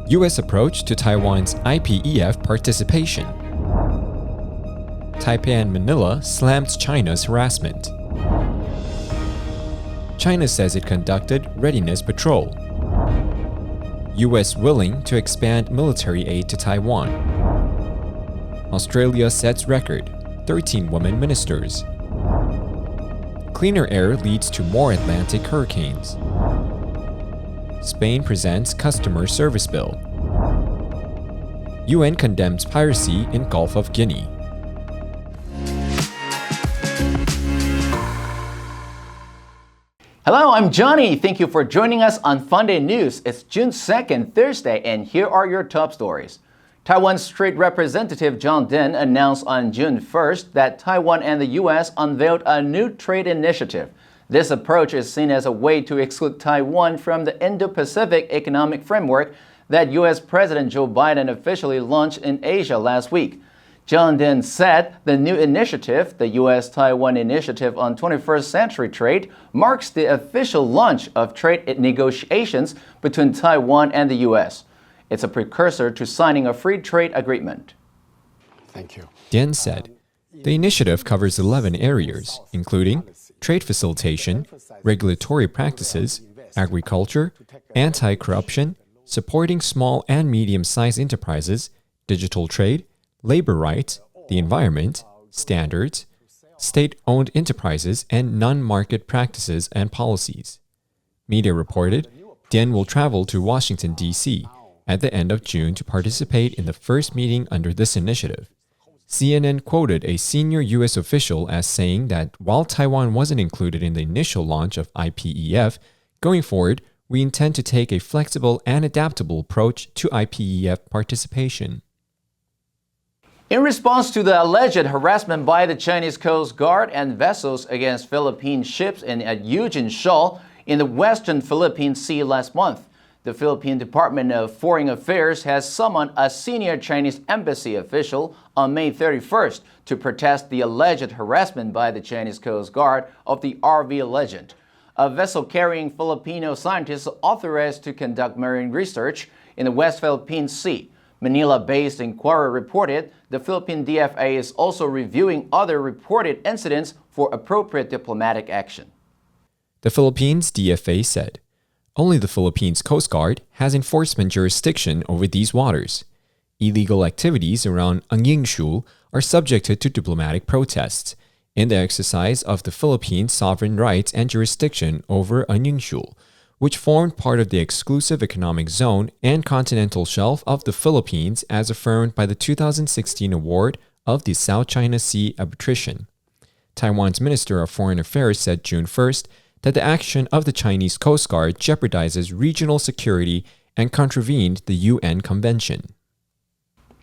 U.S. approach to Taiwan's IPEF participation. Taipei and Manila slams China's harassment. China says it conducted readiness patrol. U.S. willing to expand military aid to Taiwan. Australia sets record, 13 women ministers. Cleaner air leads to more Atlantic hurricanes. Spain presents customer service bill. UN condemns piracy in Gulf of Guinea. Hello, I'm Johnny. Thank you for joining us on FUNDAY News. It's June 2nd, Thursday, and here are your top stories. Taiwan's Trade Representative John Dinh announced on June 1st that Taiwan and the U.S. unveiled a new trade initiative. This approach is seen as a way to exclude Taiwan from the Indo-Pacific Economic Framework that U.S. President Joe Biden officially launched in Asia last week. John Dinh said the new initiative, the U.S.-Taiwan Initiative on 21st Century Trade, marks the official launch of trade negotiations between Taiwan and the U.S. It's a precursor to signing a free trade agreement. Thank you. Dinh said, the initiative covers 11 areas, including trade facilitation, regulatory practices, agriculture, anti-corruption, supporting small and medium-sized enterprises, digital trade, labor rights, the environment, standards, state-owned enterprises, and non-market practices and policies. Media reported, Dinh will travel to Washington, D.C. at the end of June to participate in the first meeting under this initiative. CNN quoted a senior U.S. official as saying that while Taiwan wasn't included in the initial launch of IPEF, going forward, we intend to take a flexible and adaptable approach to IPEF participation. In response to the alleged harassment by the Chinese Coast Guard and vessels against Philippine ships at Eugene Shoal in the western Philippine Sea last month, the Philippine Department of Foreign Affairs has summoned a senior Chinese embassy official on May 31st to protest the alleged harassment by the Chinese Coast Guard of the RV Legend, a vessel carrying Filipino scientists authorized to conduct marine research in the West Philippine Sea. Manila-based Inquirer reported the Philippine DFA is also reviewing other reported incidents for appropriate diplomatic action. The Philippines DFA said, only the Philippines Coast Guard has enforcement jurisdiction over these waters. Illegal activities around Ang Ying Shoal are subjected to diplomatic protests in the exercise of the Philippines' sovereign rights and jurisdiction over Ang Ying Shoal, which formed part of the exclusive economic zone and continental shelf of the Philippines as affirmed by the 2016 award of the South China Sea Arbitration. Taiwan's Minister of Foreign Affairs said June 1st that the action of the Chinese Coast Guard jeopardizes regional security and contravened the UN Convention.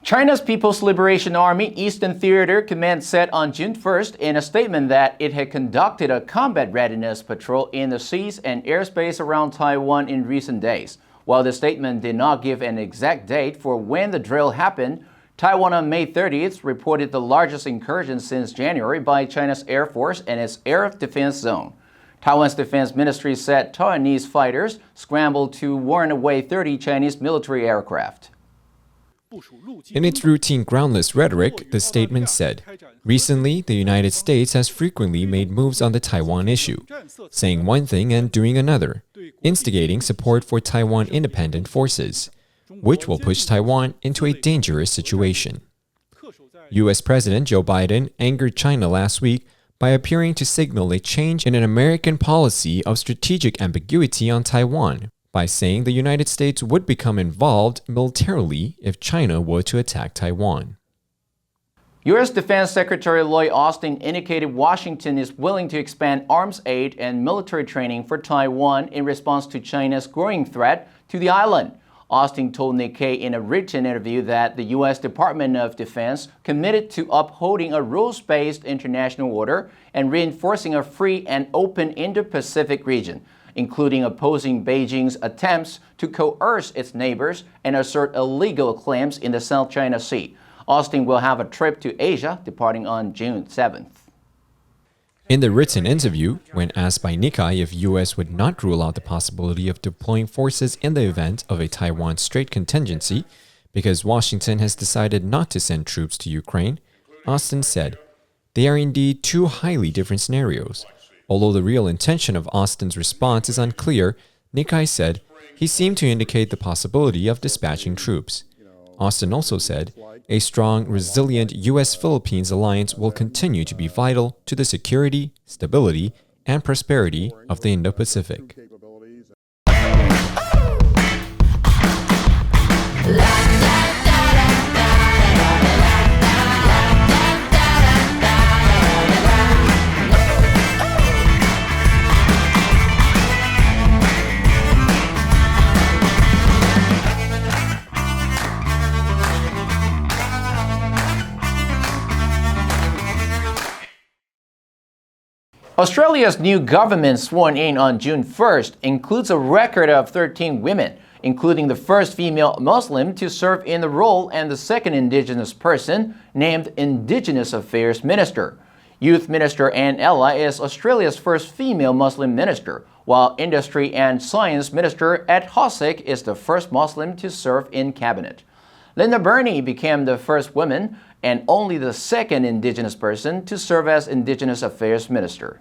China's People's Liberation Army Eastern Theater Command said on June 1st in a statement that it had conducted a combat readiness patrol in the seas and airspace around Taiwan in recent days. While the statement did not give an exact date for when the drill happened, Taiwan on May 30th reported the largest incursion since January by China's Air Force and its Air Defense Zone. Taiwan's Defense Ministry said Taiwanese fighters scrambled to warn away 30 Chinese military aircraft. In its routine groundless rhetoric, the statement said, recently, the United States has frequently made moves on the Taiwan issue, saying one thing and doing another, instigating support for Taiwan independent forces, which will push Taiwan into a dangerous situation. U.S. President Joe Biden angered China last week by appearing to signal a change in an American policy of strategic ambiguity on Taiwan, by saying the United States would become involved militarily if China were to attack Taiwan. U.S. Defense Secretary Lloyd Austin indicated Washington is willing to expand arms aid and military training for Taiwan in response to China's growing threat to the island. Austin told Nikkei in a written interview that the U.S. Department of Defense committed to upholding a rules-based international order and reinforcing a free and open Indo-Pacific region, including opposing Beijing's attempts to coerce its neighbors and assert illegal claims in the South China Sea. Austin will have a trip to Asia departing on June 7th. In the written interview, when asked by Nikkei if US would not rule out the possibility of deploying forces in the event of a Taiwan Strait contingency, because Washington has decided not to send troops to Ukraine, Austin said, "They are indeed two highly different scenarios." Although the real intention of Austin's response is unclear, Nikkei said he seemed to indicate the possibility of dispatching troops. Austin also said, "A strong, resilient U.S.-Philippines alliance will continue to be vital to the security, stability, and prosperity of the Indo-Pacific." Australia's new government sworn in on June 1st includes a record of 13 women, including the first female Muslim to serve in the role and the second Indigenous person named Indigenous Affairs Minister. Youth Minister Anne Ella is Australia's first female Muslim minister, while Industry and Science Minister Ed Hossack is the first Muslim to serve in cabinet. Linda Burney became the first woman and only the second Indigenous person to serve as Indigenous Affairs Minister.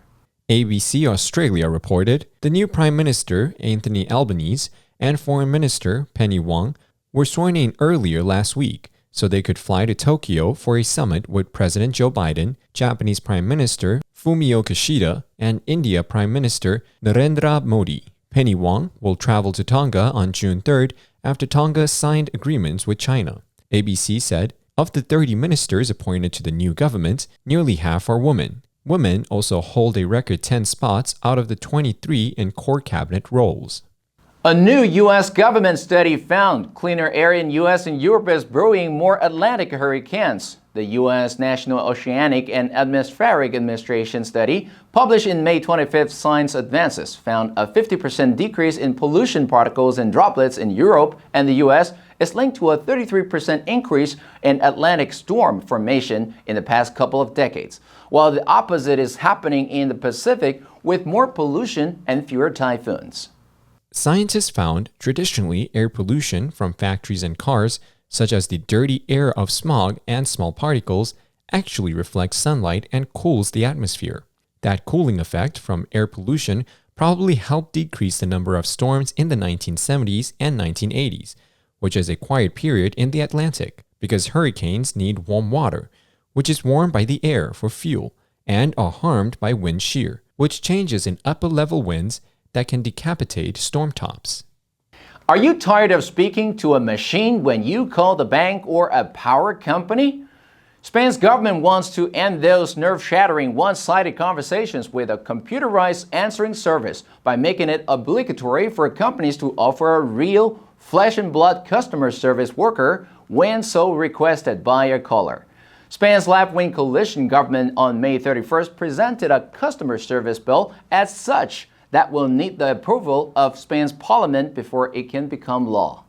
ABC Australia reported the new Prime Minister, Anthony Albanese, and Foreign Minister, Penny Wong, were sworn in earlier last week so they could fly to Tokyo for a summit with President Joe Biden, Japanese Prime Minister Fumio Kishida, and India Prime Minister Narendra Modi. Penny Wong will travel to Tonga on June 3rd after Tonga signed agreements with China. ABC said, of the 30 ministers appointed to the new government, nearly half are women. Women also hold a record 10 spots out of the 23 in core cabinet roles. A new U.S. government study found cleaner air in U.S. and Europe is brewing more Atlantic hurricanes. The U.S. National Oceanic and Atmospheric Administration study, published in May 25th Science Advances, found a 50% decrease in pollution particles and droplets in Europe and the U.S. is linked to a 33% increase in Atlantic storm formation in the past couple of decades, while the opposite is happening in the Pacific with more pollution and fewer typhoons. Scientists found traditionally air pollution from factories and cars, such as the dirty air of smog and small particles, actually reflects sunlight and cools the atmosphere. That cooling effect from air pollution probably helped decrease the number of storms in the 1970s and 1980s, which is a quiet period in the Atlantic, because hurricanes need warm water, which is warmed by the air for fuel, and are harmed by wind shear, which changes in upper-level winds that can decapitate storm tops. Are you tired of speaking to a machine when you call the bank or a power company? Spain's government wants to end those nerve-shattering one-sided conversations with a computerized answering service by making it obligatory for companies to offer a real, flesh-and-blood customer service worker when so requested by a caller. Spain's left-wing coalition government on May 31st presented a customer service bill as such that will need the approval of Spain's parliament before it can become law.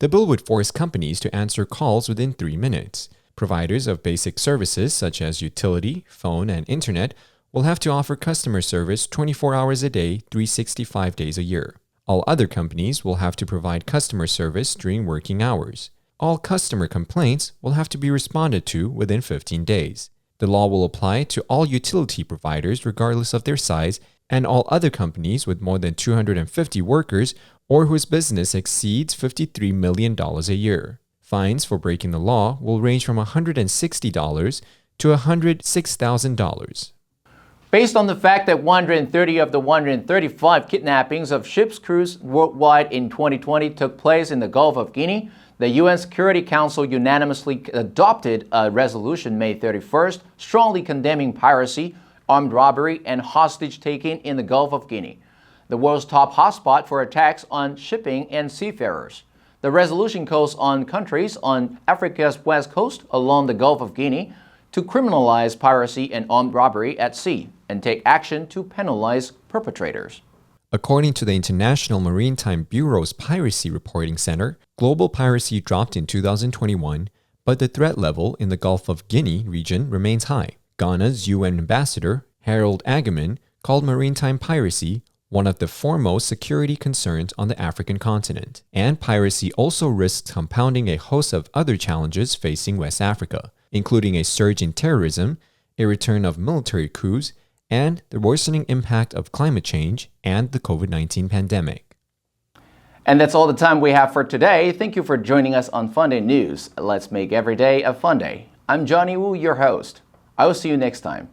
The bill would force companies to answer calls within 3 minutes. Providers of basic services such as utility, phone, and internet will have to offer customer service 24 hours a day, 365 days a year. All other companies will have to provide customer service during working hours. All customer complaints will have to be responded to within 15 days. The law will apply to all utility providers regardless of their size and all other companies with more than 250 workers or whose business exceeds $53 million a year. Fines for breaking the law will range from $160 to $106,000. Based on the fact that 130 of the 135 kidnappings of ship's crews worldwide in 2020 took place in the Gulf of Guinea, the UN Security Council unanimously adopted a resolution May 31st strongly condemning piracy, armed robbery, and hostage-taking in the Gulf of Guinea, the world's top hotspot for attacks on shipping and seafarers. The resolution calls on countries on Africa's west coast along the Gulf of Guinea to criminalize piracy and armed robbery at sea and take action to penalize perpetrators. According to the International Maritime Bureau's Piracy Reporting Center, global piracy dropped in 2021, but the threat level in the Gulf of Guinea region remains high. Ghana's UN ambassador, Harold Agamemnon called maritime piracy one of the foremost security concerns on the African continent. And piracy also risks compounding a host of other challenges facing West Africa, including a surge in terrorism, a return of military coups, and the worsening impact of climate change and the COVID-19 pandemic. And that's all the time we have for today. Thank you for joining us on FUNDAY News. Let's make every day a fun day. I'm Johnny Wu, your host. I will see you next time.